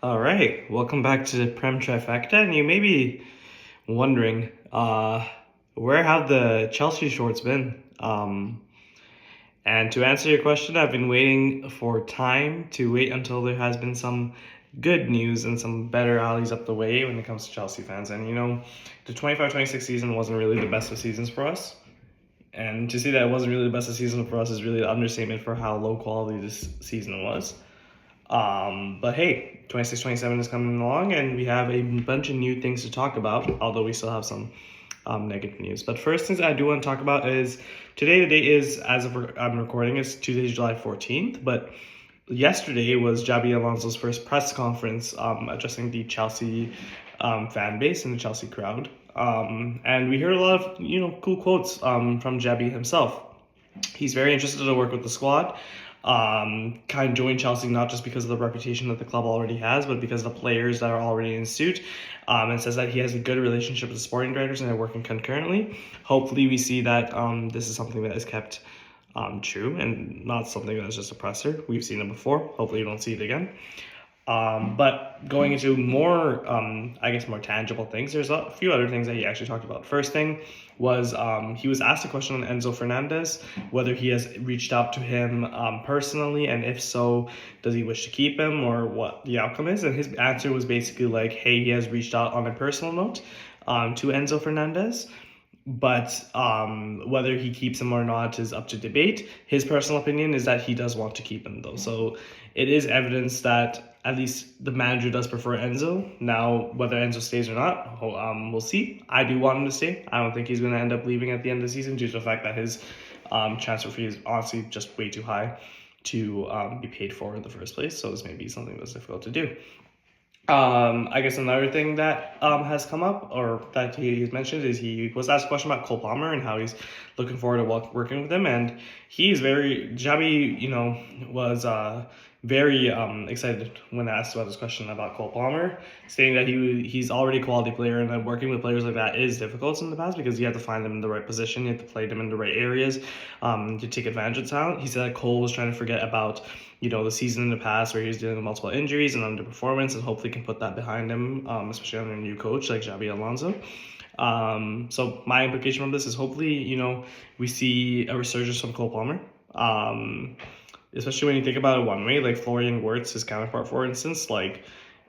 All right, welcome back to the Prem Trifecta. And you may be wondering, where have the Chelsea shorts been? And to answer your question, I've been waiting for time to wait until there has been some good news and some better alleys up the way when it comes to Chelsea fans. And the 25-26 season wasn't really the best of seasons for us. And to say that it wasn't really the best of season for us is really an understatement for how low quality this season was. But hey, 26-27 is coming along, and we have a bunch of new things to talk about, although we still have some negative news. But first things I do want to talk about is today, the date is, as of I'm recording, it's Tuesday, July 14th, but yesterday was Xabi Alonso's first press conference addressing the Chelsea fan base and the Chelsea crowd. And we heard a lot of, cool quotes from Xabi himself. He's very interested to work with the squad. Kind of joined Chelsea not just because of the reputation that the club already has, but because of the players that are already in suit. And says that he has a good relationship with the sporting directors and they're working concurrently. Hopefully, we see that this is something that is kept true and not something that's just a presser. We've seen it before. Hopefully, you don't see it again. But going into more, more tangible things, there's a few other things that he actually talked about. First thing was he was asked a question on Enzo Fernandez, whether he has reached out to him personally, and if so, does he wish to keep him or what the outcome is? And his answer was basically like, hey, he has reached out on a personal note to Enzo Fernandez. But whether he keeps him or not is up to debate. His personal opinion is that he does want to keep him, though. So it is evidence that at least the manager does prefer Enzo. Now, whether Enzo stays or not, we'll see. I do want him to stay. I don't think he's going to end up leaving at the end of the season due to the fact that his transfer fee is honestly just way too high to be paid for in the first place. So this may be something that's difficult to do. Another thing that has come up or that he's mentioned is he was asked a question about Cole Palmer and how he's looking forward to working with him, and he's Xabi, was very excited when asked about this question about Cole Palmer, stating that he's already a quality player and that working with players like that is difficult in the past because you have to find them in the right position, you have to play them in the right areas to take advantage of talent. He said that Cole was trying to forget about the season in the past where he was dealing with multiple injuries and underperformance, and hopefully can put that behind him, especially under a new coach like Xabi Alonso. So my implication from this is hopefully, we see a resurgence from Cole Palmer. Especially when you think about it one way, like Florian Wirtz, his counterpart, for instance,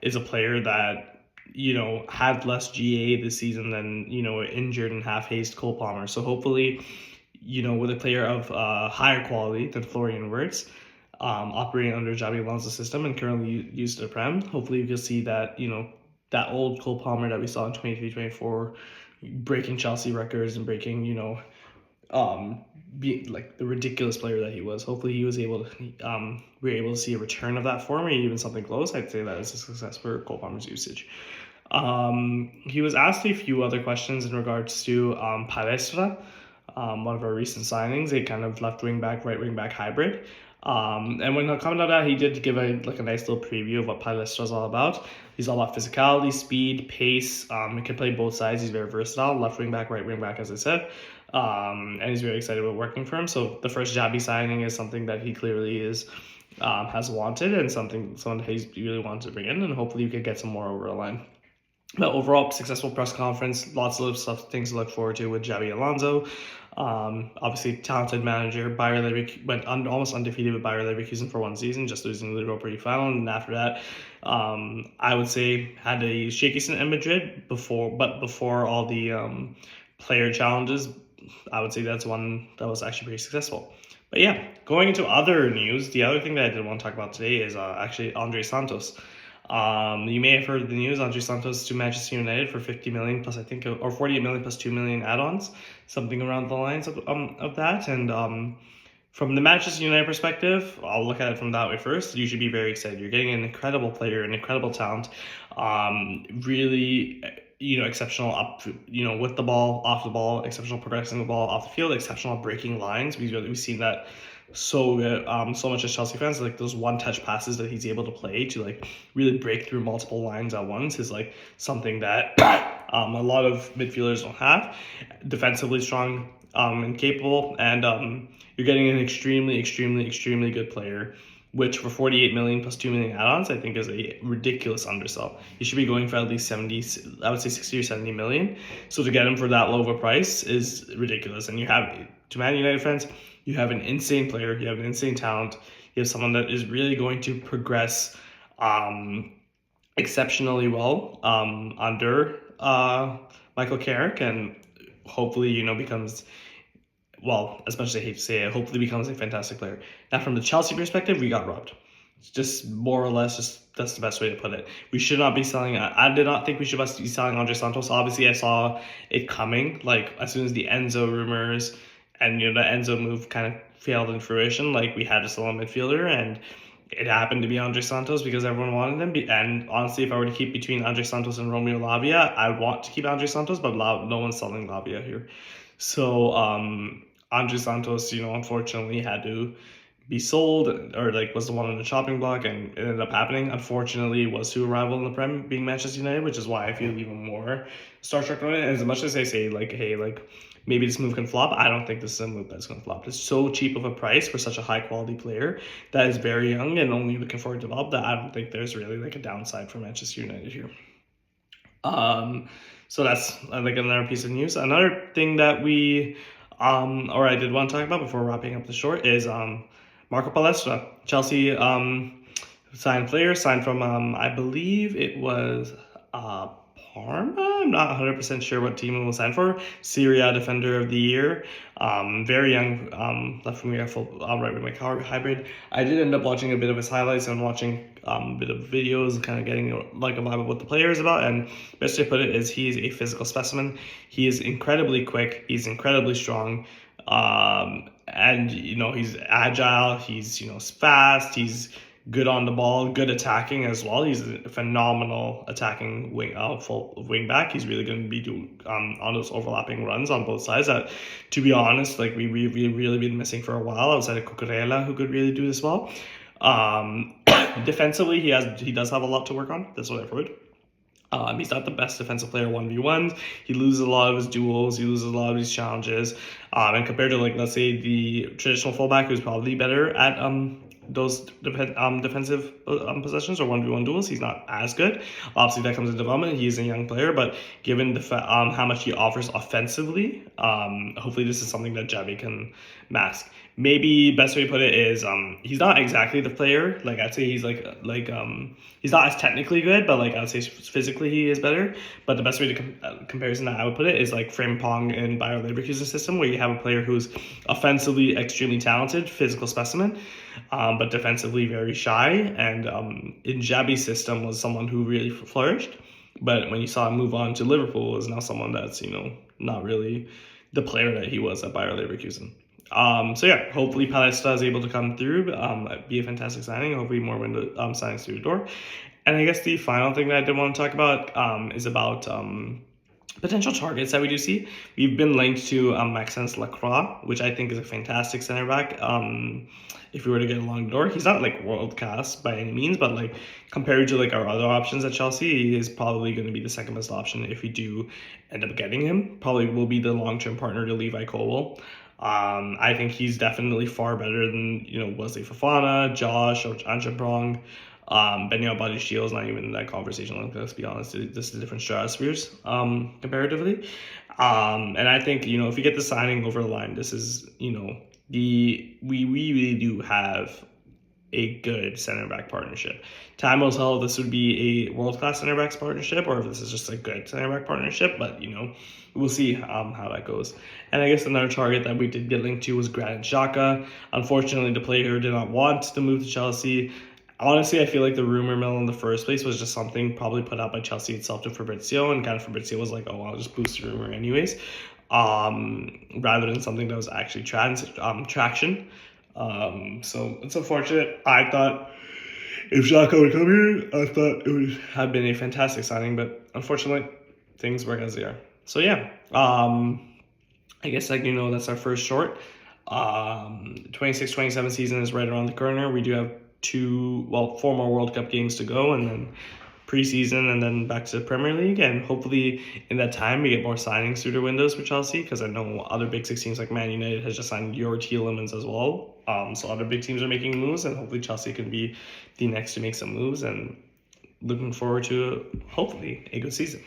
is a player that, had less GA this season than, injured and half-hazed Cole Palmer. So hopefully, with a player of higher quality than Florian Wirtz, operating under Xabi Alonso's system and currently used to the Prem, hopefully you'll see that, that old Cole Palmer that we saw in 23-24 breaking Chelsea records and breaking, be like the ridiculous player that he was. Hopefully he was able to we were able to see a return of that form or even something close. I'd say that is a success for Cole Palmer's usage. He was asked a few other questions in regards to Pallestra, one of our recent signings, a kind of left wing back, right wing back hybrid. And when coming out of that, he did give a nice little preview of what Pallestra is all about. He's all about physicality, speed, pace. He can play both sides. He's very versatile, left wing back, right wing back, as I said. And he's very excited about working for him. So the first Xabi signing is something that he clearly has wanted and someone that he's really wanted to bring in, and hopefully you could get some more over the line. But overall, successful press conference, lots of things to look forward to with Xabi Alonso. Obviously, talented manager. Bayer Leverkusen went almost undefeated with Bayer Leverkusen for one season, just losing the Europa League final. And after that, I would say had a shaky stint in Madrid before all the player challenges, I would say that's one that was actually pretty successful. But yeah, going into other news, the other thing that I did want to talk about today is actually Andre Santos. You may have heard the news. Andre Santos to Manchester United for 50 million plus, I think, or 48 million plus 2 million add-ons, something around the lines of that. And from the Manchester United perspective, I'll look at it from that way first. You should be very excited. You're getting an incredible player, an incredible talent, really, exceptional up, with the ball, off the ball, exceptional progressing the ball off the field, exceptional breaking lines. We've seen that so good, so much as Chelsea fans, those one-touch passes that he's able to play to really break through multiple lines at once is something that a lot of midfielders don't have. Defensively strong and capable, and you're getting an extremely, extremely, extremely good player which for 48 million plus 2 million add-ons, I think is a ridiculous undersell. You should be going for at least 70, I would say 60 or 70 million. So to get him for that low of a price is ridiculous. And you have, to Man United fans, you have an insane player, you have an insane talent, you have someone that is really going to progress exceptionally well under Michael Carrick, and hopefully, becomes, well, especially I hate to say it, hopefully becomes a fantastic player. Now, from the Chelsea perspective, we got robbed. It's just more or less, just that's the best way to put it. We should not be selling. I did not think we should be selling Andre Santos. Obviously, I saw it coming. Like, as soon as the Enzo rumors and the Enzo move kind of failed in fruition, like, we had to sell a midfielder, and it happened to be Andre Santos because everyone wanted him. And honestly, if I were to keep between Andre Santos and Romeo Lavia, I want to keep Andre Santos, but no one's selling Lavia here. So Andre Santos, unfortunately had to be sold, or like was the one on the chopping block, and it ended up happening. Unfortunately, it was to a rival in the Prem, being Manchester United, which is why I feel even more starstruck on it. And as much as I say, like, hey, like, maybe this move can flop, I don't think this is a move that's going to flop. It's so cheap of a price for such a high quality player that is very young and only looking for a develop, that I don't think there's really like a downside for Manchester United here. So that's like another piece of news. Another thing that we or I did want to talk about before wrapping up the short is Marco Pallestra. Chelsea signed from I believe it was Parma. I'm not 100% sure what team it was signed for. Serie A Defender of the Year. Very young, left wing right wing hybrid. I did end up watching a bit of his highlights and watching a bit of videos, kind of getting like a vibe of what the player is about. And best way to put it is he's a physical specimen. He is incredibly quick. He's incredibly strong. And he's agile. He's fast. He's good on the ball, good attacking as well. He's a phenomenal attacking wing back. He's really going to be doing on those overlapping runs on both sides that, to be honest, like we've really been missing for a while outside of Cucurella, who could really do this well. Defensively, he does have a lot to work on. That's what I've heard. He's not the best defensive player 1v1s. He loses a lot of his duels. He loses a lot of his challenges. And compared to, like, let's say the traditional fullback, who's probably better at those defensive possessions or 1v1 duels, he's not as good. Obviously, that comes in development. He's a young player, but given the how much he offers offensively, hopefully this is something that Xabi can mask. Maybe best way to put it is he's not exactly the player. Like, I'd say he's like he's not as technically good, but like I'd say physically he is better. But the best way to comparison that I would put it is like Frimpong in Bayer Leverkusen system, where you have a player who's offensively extremely talented, physical specimen, but defensively very shy. And in Xabi's system was someone who really flourished. But when you saw him move on to Liverpool, is now someone that's not really the player that he was at Bayer Leverkusen. So yeah, hopefully Pallestra is able to come through, be a fantastic signing. Hopefully more window signings through the door. And I guess the final thing that I did want to talk about is about potential targets that we do see. We've been linked to Maxence Lacroix, which I think is a fantastic center back. If we were to get along the door, he's not like world class by any means, but like compared to like our other options at Chelsea, he is probably going to be the second best option if we do end up getting him. Probably will be the long-term partner to Levi Colwill. I think he's definitely far better than Wesley Fofana, Josh, or Anchabrong. Benio Badiashile is not even in that conversation. Let's be honest, this is different stratospheres comparatively. And I think if you get the signing over the line, this is we really do have a good center back partnership. Time will tell if this would be a world class center backs partnership or if this is just a good center back partnership. But we'll see how that goes. And I guess another target that we did get linked to was Granit Xhaka. Unfortunately, the player did not want to move to Chelsea. Honestly, I feel like the rumor mill in the first place was just something probably put out by Chelsea itself to Fabrizio, and kind of Fabrizio was like, oh, I'll just boost the rumor anyways, rather than something that was actually traction. So it's unfortunate. I thought if Xhaka would come here, I thought it would have been a fantastic signing, but unfortunately, things work as they are. So yeah, I guess that's our first short. 26-27 season is right around the corner. We do have 4 more World Cup games to go, and then preseason and then back to the Premier League. And hopefully in that time we get more signings through the windows for Chelsea, because I know other big six teams like Man United has just signed Yuri Tielemans as well. So other big teams are making moves, and hopefully Chelsea can be the next to make some moves. And looking forward to hopefully a good season.